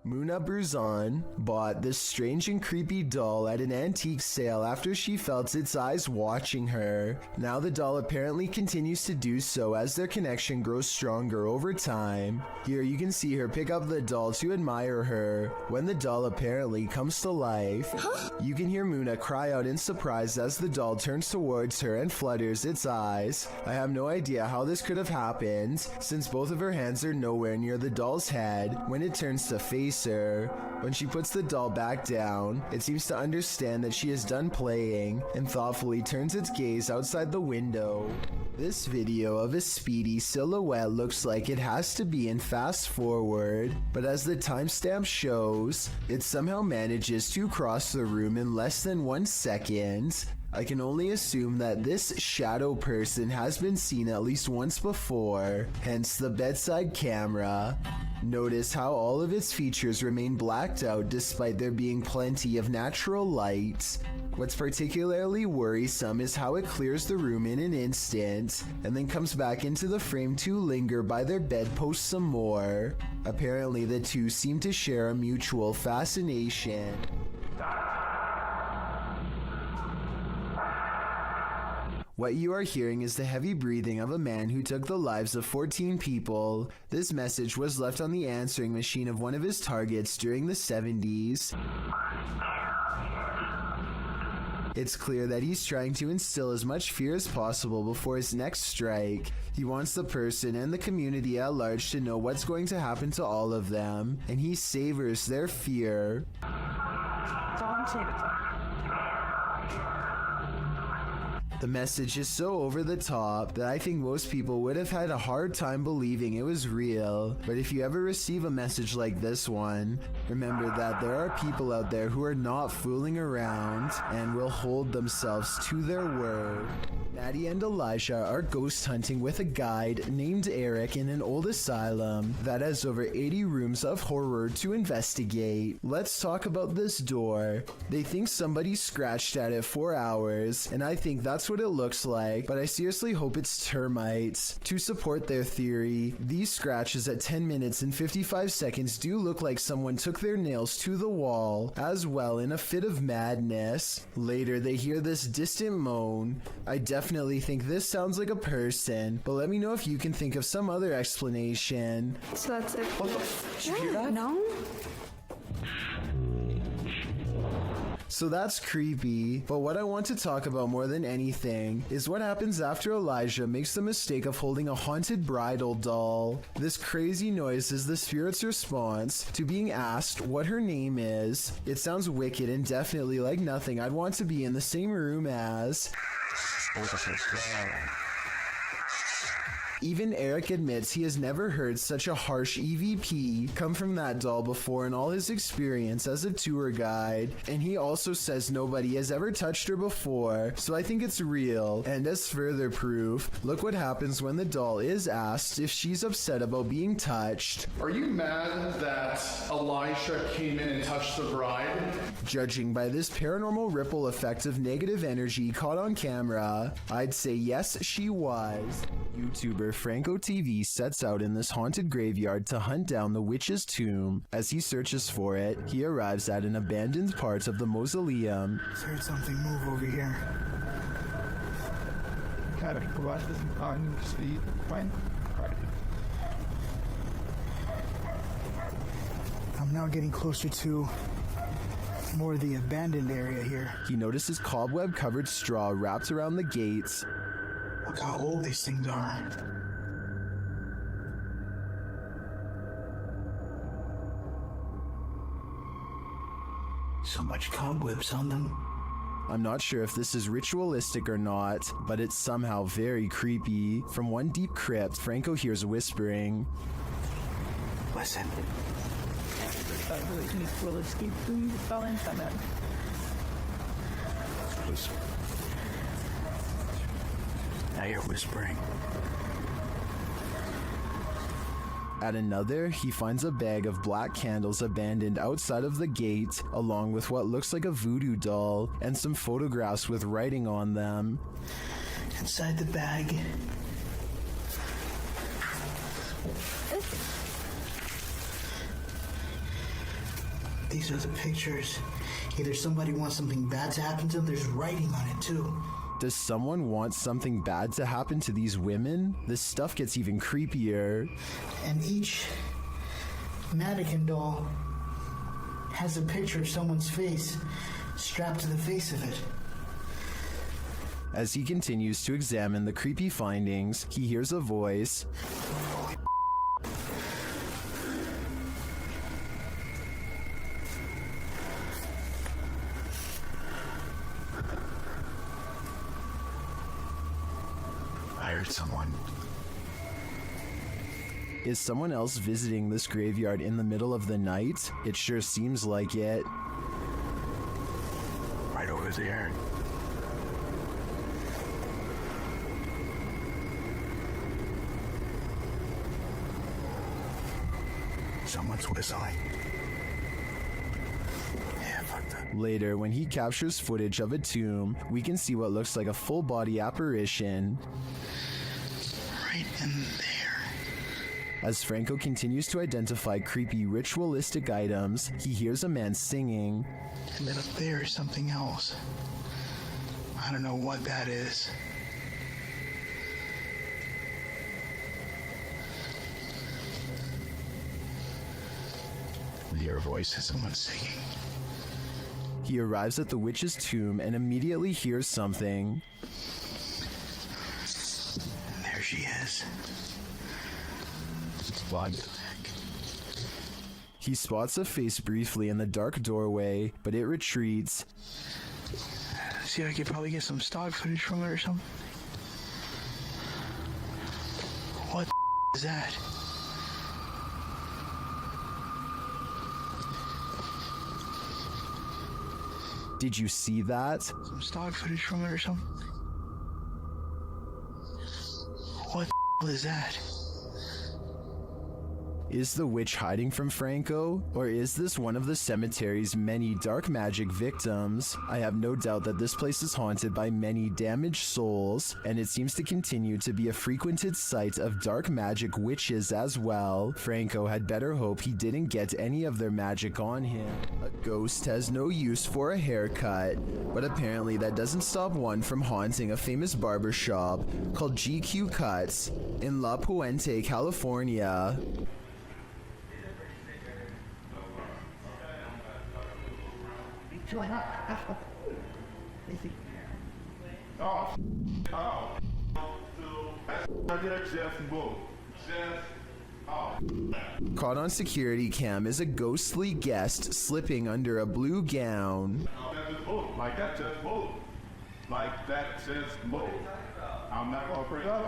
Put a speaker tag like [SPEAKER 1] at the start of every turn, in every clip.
[SPEAKER 1] Muna Bruzan bought this strange and creepy doll at an antique sale after she felt its eyes watching her. Now the doll apparently continues to do so as their connection grows stronger over time. Here you can see her pick up the doll to admire her. When the doll apparently comes to life, you can hear Muna cry out in surprise as the doll turns towards her and flutters its eyes. I have no idea how this could have happened, since both of her hands are nowhere near the doll's head when it turns to face her. When she puts the doll back down, it seems to understand that she is done playing and thoughtfully turns its gaze outside the window. This video of a speedy silhouette looks like it has to be in fast forward, but as the timestamp shows, it somehow manages to cross the room in less than 1 second. I can only assume that this shadow person has been seen at least once before, hence the bedside camera. Notice how all of its features remain blacked out despite there being plenty of natural light. What's particularly worrisome is how it clears the room in an instant and then comes back into the frame to linger by their bedpost some more. Apparently the two seem to share a mutual fascination. What you are hearing is the heavy breathing of a man who took the lives of 14 people. This message was left on the answering machine of one of his targets during the 70s. It's clear that he's trying to instill as much fear as possible before his next strike. He wants the person and the community at large to know what's going to happen to all of them, and he savors their fear. The message is so over the top that I think most people would have had a hard time believing it was real. But if you ever receive a message like this one, remember that there are people out there who are not fooling around and will hold themselves to their word. Maddie and Elijah are ghost hunting with a guide named Eric in an old asylum that has over 80 rooms of horror to investigate. Let's talk about this door. They think somebody scratched at it for hours, and I think that's what it looks like, but I seriously hope it's termites. To support their theory, these scratches at 10 minutes and 55 seconds do look like someone took their nails to the wall, as well in a fit of madness. Later they hear this distant moan. I definitely think this sounds like a person, but let me know if you can think of some other explanation.
[SPEAKER 2] So that's it.
[SPEAKER 1] Did you hear that?
[SPEAKER 2] No?
[SPEAKER 1] So that's creepy, but what I want to talk about more than anything is what happens after Elijah makes the mistake of holding a haunted bridal doll. This crazy noise is the spirit's response to being asked what her name is. It sounds wicked and definitely like nothing I'd want to be in the same room as. Even Eric admits he has never heard such a harsh EVP come from that doll before in all his experience as a tour guide, and he also says nobody has ever touched her before, so I think it's real. And as further proof, look what happens when the doll is asked if she's upset about being touched.
[SPEAKER 3] Are you mad that Elijah came in and touched the bride?
[SPEAKER 1] Judging by this paranormal ripple effect of negative energy caught on camera, I'd say yes, she was. YouTuber Franco TV sets out in this haunted graveyard to hunt down the witch's tomb. As he searches for it, he arrives at an abandoned part of the mausoleum.
[SPEAKER 4] I heard something move over here. I'm now getting closer to more of the abandoned area here.
[SPEAKER 1] He notices cobweb-covered straw wrapped around the gates.
[SPEAKER 4] Look how old these things are. So much cobwebs on them.
[SPEAKER 1] I'm not sure if this is ritualistic or not, but it's somehow very creepy. From one deep crypt, Franco hears whispering.
[SPEAKER 4] Listen. Now you're whispering.
[SPEAKER 1] At another, he finds a bag of black candles abandoned outside of the gate, along with what looks like a voodoo doll and some photographs with writing on them.
[SPEAKER 4] Inside the bag These are the pictures. Either somebody wants something bad to happen to them, there's writing on it too.
[SPEAKER 1] Does someone want something bad to happen to these women? This stuff gets even creepier.
[SPEAKER 4] And each mannequin doll has a picture of someone's face strapped to the face of it.
[SPEAKER 1] As he continues to examine the creepy findings, he hears a voice.
[SPEAKER 2] I heard someone.
[SPEAKER 1] Is someone else visiting this graveyard in the middle of the night? It sure seems like it.
[SPEAKER 2] Right over there. Someone's whistling. Yeah, fuck that.
[SPEAKER 1] Later, when he captures footage of a tomb, we can see what looks like a full-body apparition.
[SPEAKER 4] Right in there.
[SPEAKER 1] As Franco continues to identify creepy ritualistic items, he hears a man singing.
[SPEAKER 2] And then up there is something else. I don't know what that is. Your voice is someone singing.
[SPEAKER 1] He arrives at the witch's tomb and immediately hears something.
[SPEAKER 2] There she is. What the heck?
[SPEAKER 1] He spots a face briefly in the dark doorway, but it retreats.
[SPEAKER 2] See, I could probably get some stock footage from it or something. What the is that?
[SPEAKER 1] Did you see that?
[SPEAKER 2] Some stock footage from it or something. What the is that?
[SPEAKER 1] Is the witch hiding from Franco, or is this one of the cemetery's many dark magic victims? I have no doubt that this place is haunted by many damaged souls, and it seems to continue to be a frequented site of dark magic witches as well. Franco had better hope he didn't get any of their magic on him. A ghost has no use for a haircut, but apparently that doesn't stop one from haunting a famous barbershop called GQ Cuts in La Puente, California. Caught on security cam is a ghostly guest slipping under a blue gown.
[SPEAKER 5] Like that just move. Like that just move. I'm not gonna bring up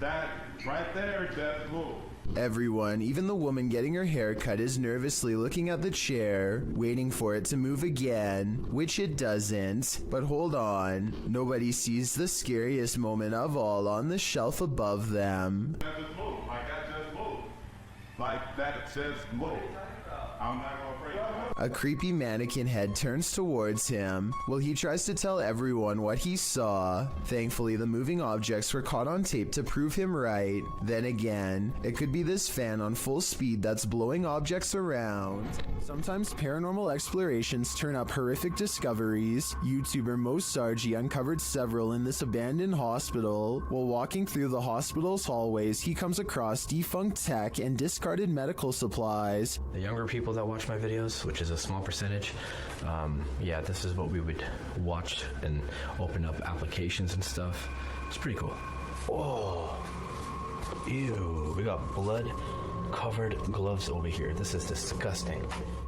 [SPEAKER 5] that right there just move.
[SPEAKER 1] Everyone, even the woman getting her hair cut, is nervously looking at the chair, waiting for it to move again, which it doesn't. But hold on, nobody sees the scariest moment of all on the shelf above them.
[SPEAKER 5] That just move. Like that just move. Like that just move. I'm not gonna bring up.
[SPEAKER 1] A creepy mannequin head turns towards him. Well, he tries to tell everyone what he saw. Thankfully, the moving objects were caught on tape to prove him right. Then again, it could be this fan on full speed that's blowing objects around. Sometimes paranormal explorations turn up horrific discoveries. YouTuber Mo Sargi uncovered several in this abandoned hospital. While walking through the hospital's hallways, he comes across defunct tech and discarded medical supplies.
[SPEAKER 6] The younger people that watch my videos, which is a small percentage, yeah, this is what we would watch and open up applications and stuff. It's pretty cool. Oh, ew, we got blood covered gloves over here. This is disgusting.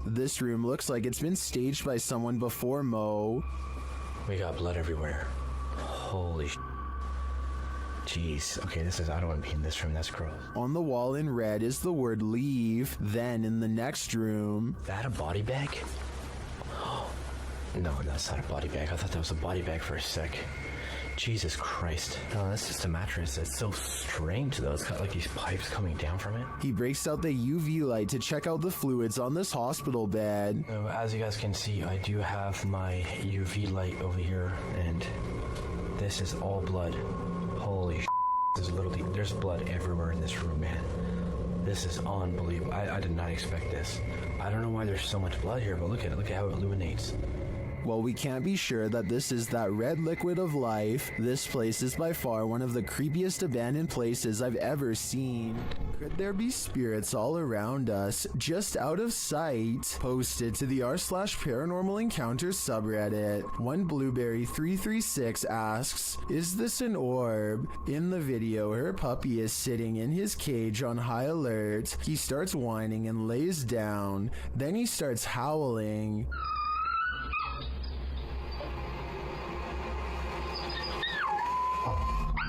[SPEAKER 1] This room looks like it's been staged by someone before Mo.
[SPEAKER 6] We got blood everywhere. Holy sh**. Jeez. Okay, I don't want to be in this room. That's gross.
[SPEAKER 1] On the wall in red is the word leave. Then in the next room...
[SPEAKER 6] That a body bag? No, that's not a body bag. I thought that was a body bag for a sec. Jesus Christ. No, that's just a mattress. It's so strange though. It's got like these pipes coming down from it.
[SPEAKER 1] He breaks out the UV light to check out the fluids on this hospital bed.
[SPEAKER 6] So, as you guys can see, I do have my UV light over here, and this is all blood. Holy sh**. There's blood everywhere in this room, man. This is unbelievable. I did not expect this. I don't know why there's so much blood here, but look at it. Look at how it illuminates.
[SPEAKER 1] While we can't be sure that this is that red liquid of life, this place is by far one of the creepiest abandoned places I've ever seen. Could there be spirits all around us, just out of sight? Posted to the r/paranormal encounters subreddit, one Blueberry336 asks, is this an orb? In the video, her puppy is sitting in his cage on high alert. He starts whining and lays down. Then he starts howling.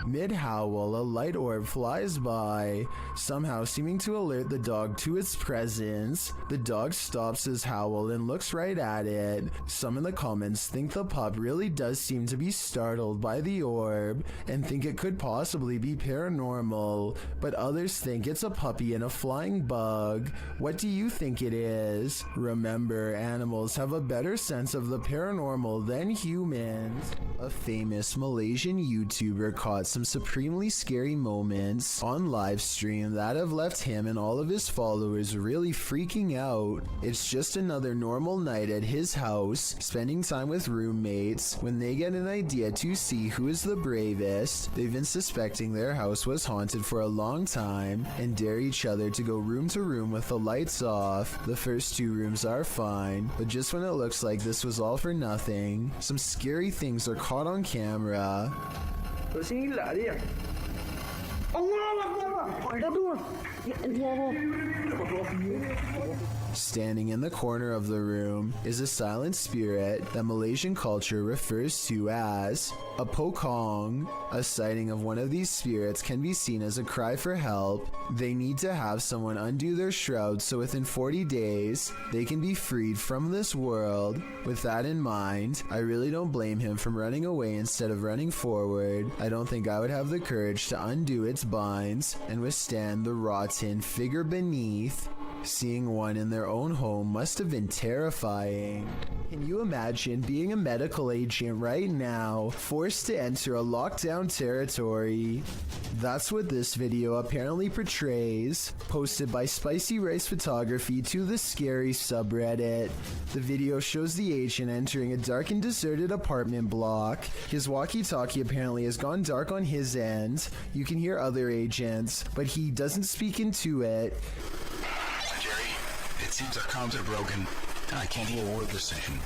[SPEAKER 1] Mid-howl, a light orb flies by, somehow seeming to alert the dog to its presence. The dog stops his howl and looks right at it. Some in the comments think the pup really does seem to be startled by the orb and think it could possibly be paranormal, but others think it's a puppy and a flying bug. What do you think it is? Remember, animals have a better sense of the paranormal than humans. A famous Malaysian YouTuber caught some supremely scary moments on Livestream that have left him and all of his followers really freaking out. It's just another normal night at his house, spending time with roommates, when they get an idea to see who is the bravest. They've been suspecting their house was haunted for a long time and dare each other to go room to room with the lights off. The first 2 rooms are fine, but just when it looks like this was all for nothing, some scary things are caught on camera. Standing in the corner of the room is a silent spirit that Malaysian culture refers to as a pokong. A sighting of one of these spirits can be seen as a cry for help. They need to have someone undo their shroud so within 40 days they can be freed from this world. With that in mind, I really don't blame him from running away instead of running forward. I don't think I would have the courage to undo its binds and withstand the rotten figure beneath. Seeing one in their own home must have been terrifying. Can you imagine being a medical agent right now, forced to enter a lockdown territory? That's what this video apparently portrays. Posted by Spicy Rice Photography to the Scary subreddit. The video shows the agent entering a dark and deserted apartment block. His walkie-talkie apparently has gone dark on his end. You can hear other agents, but he doesn't speak into it.
[SPEAKER 2] It seems our comms are broken. I can't hear a word they're saying.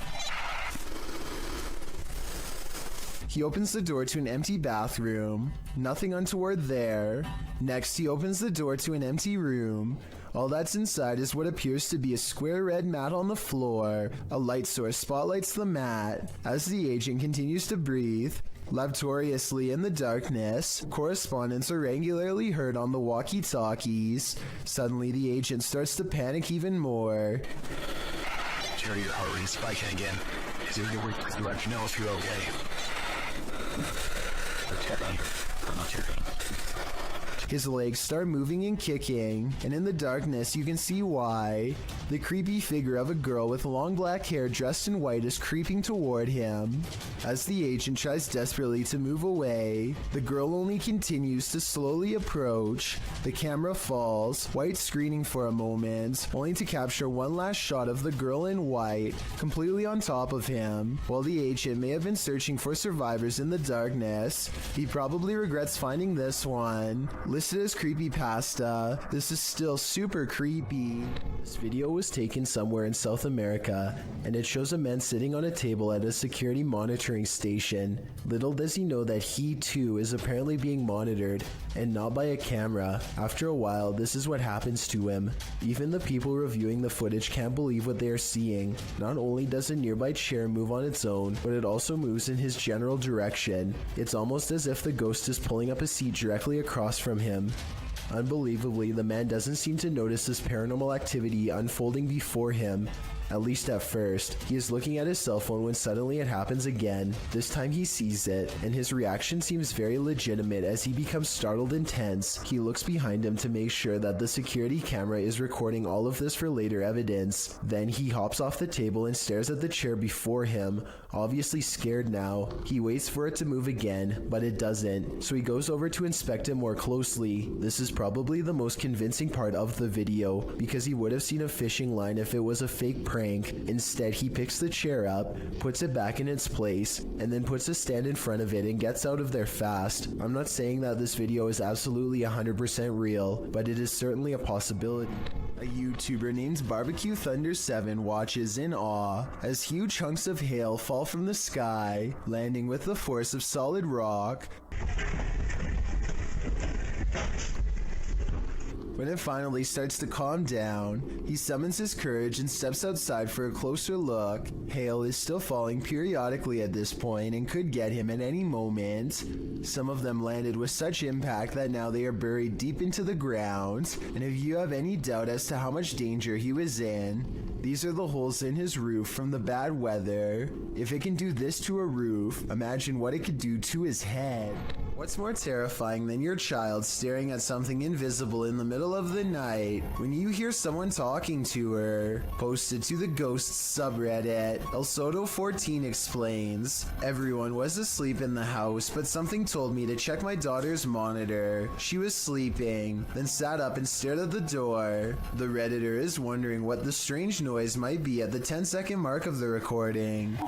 [SPEAKER 1] He opens the door to an empty bathroom. Nothing untoward there. Next, he opens the door to an empty room. All that's inside is what appears to be a square red mat on the floor. A light source spotlights the mat. As the agent continues to breathe laboriously in the darkness, correspondents are regularly heard on the walkie-talkies. Suddenly, the agent starts to panic even more.
[SPEAKER 2] Jerry, your heart rate is spiking again. Is there any way to let you know if you're okay? I'm not checking.
[SPEAKER 1] His legs start moving and kicking, and in the darkness you can see why. The creepy figure of a girl with long black hair dressed in white is creeping toward him. As the agent tries desperately to move away, the girl only continues to slowly approach. The camera falls, white screening for a moment, only to capture one last shot of the girl in white, completely on top of him. While the agent may have been searching for survivors in the darkness, he probably regrets finding this one. Listed as creepypasta, this is still super creepy. This video was taken somewhere in South America, and it shows a man sitting on a table at a security monitoring station. Little does he know that he too is apparently being monitored, and not by a camera. After a while, this is what happens to him. Even the people reviewing the footage can't believe what they are seeing. Not only does a nearby chair move on its own, but it also moves in his general direction. It's almost as if the ghost is pulling up a seat directly across from him. Unbelievably, the man doesn't seem to notice this paranormal activity unfolding before him. at least at first. He is looking at his cell phone when suddenly it happens again. This time he sees it, and his reaction seems very legitimate as he becomes startled and tense. He looks behind him to make sure that the security camera is recording all of this for later evidence. Then he hops off the table and stares at the chair before him, obviously scared now. He waits for it to move again, but it doesn't, so he goes over to inspect it more closely. This is probably the most convincing part of the video, because he would have seen a fishing line if it was a fake prank. Instead, he picks the chair up, puts it back in its place, and then puts a stand in front of it and gets out of there fast. I'm not saying that this video is absolutely 100% real, but it is certainly a possibility. A YouTuber named Barbecue Thunder 7 watches in awe as huge chunks of hail fall from the sky, landing with the force of solid rock. When it finally starts to calm down, he summons his courage and steps outside for a closer look. Hail is still falling periodically at this point and could get him at any moment. Some of them landed with such impact that now they are buried deep into the ground. And if you have any doubt as to how much danger he was in, these are the holes in his roof from the bad weather. If it can do this to a roof, imagine what it could do to his head. What's more terrifying than your child staring at something invisible in the middle of the night when you hear someone talking to her? Posted to the Ghosts subreddit, El Soto14 explains, "Everyone was asleep in the house, but something told me to check my daughter's monitor. She was sleeping, then sat up and stared at the door. The Redditor is wondering what the strange noise might be at the 10-second mark of the recording."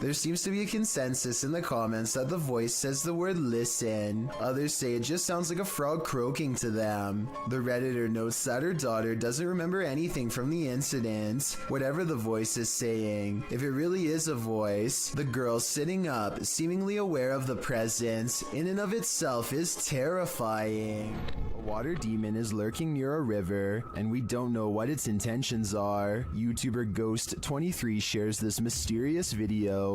[SPEAKER 1] There seems to be a consensus in the comments that the voice says the word listen. Others say it just sounds like a frog croaking to them. The Redditor notes that her daughter doesn't remember anything from the incident, whatever the voice is saying. If it really is a voice, the girl sitting up, seemingly aware of the presence, in and of itself is terrifying. A water demon is lurking near a river, and we don't know what its intentions are. YouTuber Ghost23 shares this mysterious video.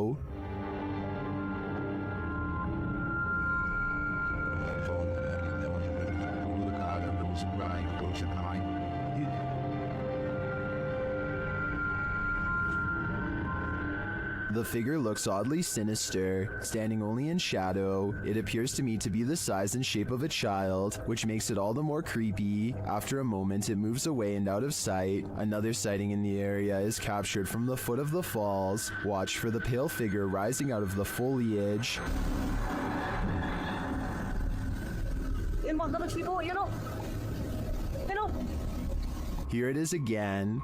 [SPEAKER 1] The figure looks oddly sinister, standing only in shadow. It appears to me to be the size and shape of a child, which makes it all the more creepy. After a moment, it moves away and out of sight. Another sighting in the area is captured from the foot of the falls. Watch for the pale figure rising out of the foliage. Here it is again.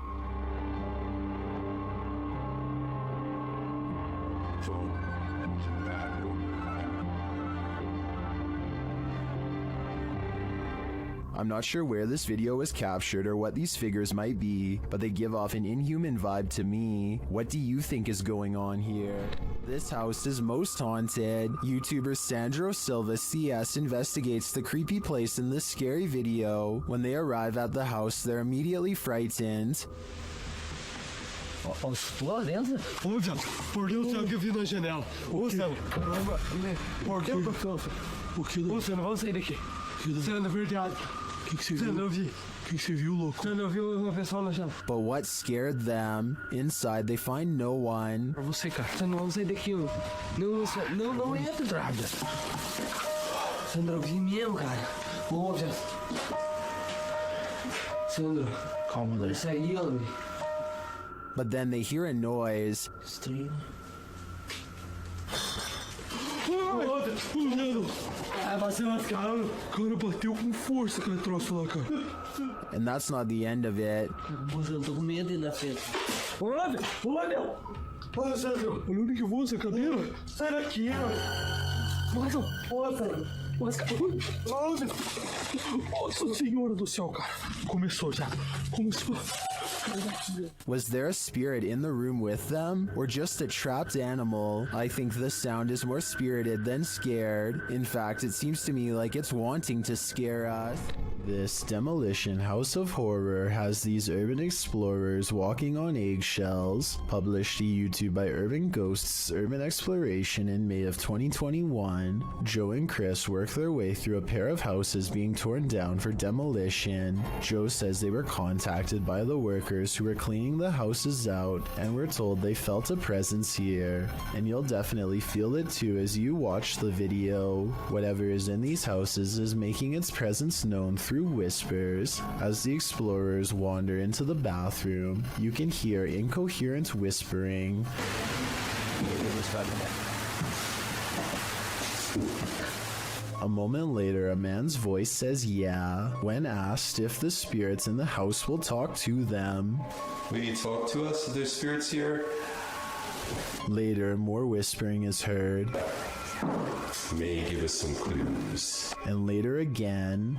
[SPEAKER 1] I'm not sure where this video was captured or what these figures might be, but they give off an inhuman vibe to me. What do you think is going on here? This house is most haunted. YouTuber Sandro Silva CS investigates the creepy place in this scary video. When they arrive at the house, they're immediately frightened.
[SPEAKER 7] Lá dentro? Ô, viado, por Deus, tem alguém vindo na janela. Ô, Sandro, por Deus, o que? Ô, Sandro, vamos sair daqui. Sandro, verdade. O que você viu? Sandro, eu vi. O que você viu, louco? Sandro, eu vi uma pessoa na janela.
[SPEAKER 1] But what scared them? Inside, they find no one.
[SPEAKER 7] Pra você, cara. Sandro, vamos sair daqui. Não entra, Drávida. Sandro, eu vi mesmo, cara. Ô, viado. Sandro, calma, André. Isso aí, André.
[SPEAKER 1] But then they hear a noise.
[SPEAKER 7] Estranho. Você cara bateu com força aquele troço lá, cara.
[SPEAKER 1] And that's not the end of it.
[SPEAKER 7] Moça, eu tô com medo ainda, Pedro. Olá, meu. Olha, Sandro. Olha onde que voa essa cadeira. Sai daqui, Nossa, Nossa senhora do céu, cara. Começou já. Começou.
[SPEAKER 1] Was there a spirit in the room with them, or just a trapped animal? I think the sound is more spirited than scared. In fact, it seems to me like it's wanting to scare us. This Demolition House of Horror has these urban explorers walking on eggshells. Published to YouTube by Urban Ghosts Urban Exploration in May of 2021. Joe and Chris work their way through a pair of houses being torn down for demolition. Joe says they were contacted by the workers who were cleaning the houses out and were told they felt a presence here. And you'll definitely feel it too as you watch the video. Whatever is in these houses is making its presence known through whispers. As the explorers wander into the bathroom, you can hear incoherent whispering. A moment later, a man's voice says yeah when asked if the spirits in the house will talk to them.
[SPEAKER 8] Will you talk to us if there's spirits here?
[SPEAKER 1] Later, more whispering is heard.
[SPEAKER 8] May give us some clues.
[SPEAKER 1] And later again.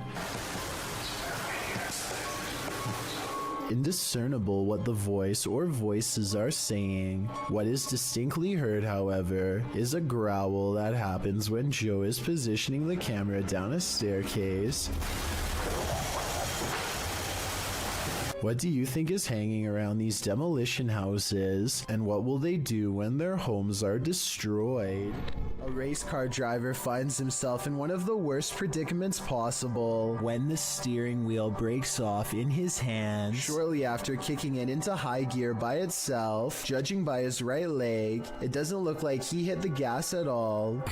[SPEAKER 1] Indiscernible what the voice or voices are saying. What is distinctly heard, however, is a growl that happens when Joe is positioning the camera down a staircase. What do you think is hanging around these demolition houses, and what will they do when their homes are destroyed? A race car driver finds himself in one of the worst predicaments possible when the steering wheel breaks off in his hands. Shortly after kicking it into high gear by itself, judging by his right leg, it doesn't look like he hit the gas at all.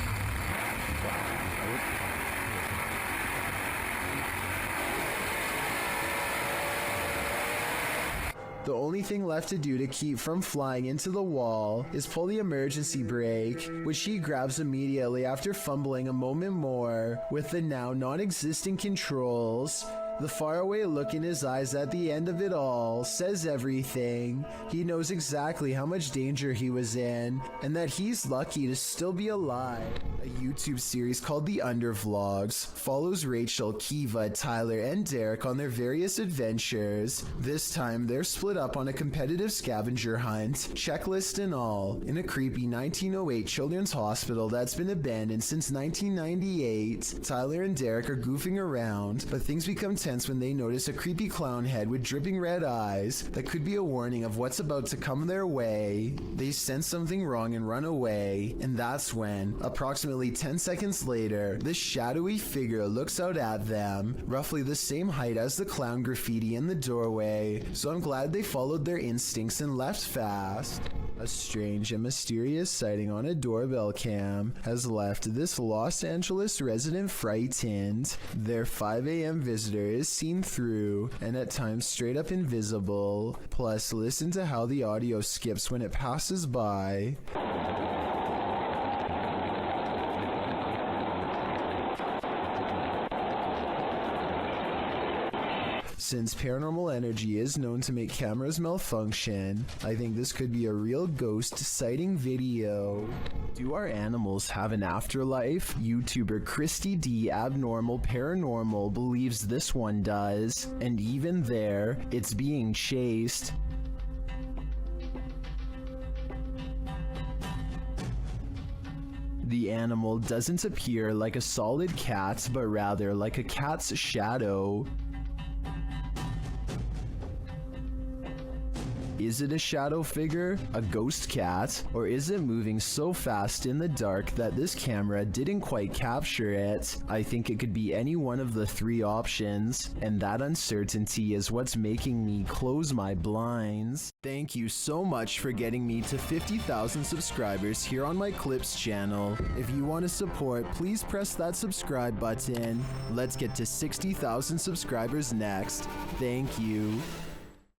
[SPEAKER 1] The only thing left to do to keep from flying into the wall is pull the emergency brake, which he grabs immediately after fumbling a moment more with the now non-existent controls. The faraway look in his eyes at the end of it all says everything. He knows exactly how much danger he was in, and that he's lucky to still be alive. A YouTube series called The Undervlogs follows Rachel, Kiva, Tyler, and Derek on their various adventures. This time, they're split up on a competitive scavenger hunt, checklist and all, in a creepy 1908 children's hospital that's been abandoned since 1998. Tyler and Derek are goofing around, but things become tense when they notice a creepy clown head with dripping red eyes that could be a warning of what's about to come their way. They sense something wrong and run away, and that's when, approximately 10 seconds later, this shadowy figure looks out at them, roughly the same height as the clown graffiti in the doorway, so I'm glad they followed their instincts and left fast. A strange and mysterious sighting on a doorbell cam has left this Los Angeles resident frightened. Their 5 a.m. visitor is seen through and at times straight up invisible. Plus, listen to how the audio skips when it passes by. Since paranormal energy is known to make cameras malfunction, I think this could be a real ghost sighting video. Do our animals have an afterlife? YouTuber Christy D Abnormal Paranormal believes this one does, and even there, it's being chased. The animal doesn't appear like a solid cat, but rather like a cat's shadow. Is it a shadow figure, a ghost cat, or is it moving so fast in the dark that this camera didn't quite capture it? I think it could be any one of the three options, and that uncertainty is what's making me close my blinds. Thank you so much for getting me to 50,000 subscribers here on my Clips channel. If you want to support, please press that subscribe button. Let's get to 60,000 subscribers next. Thank you.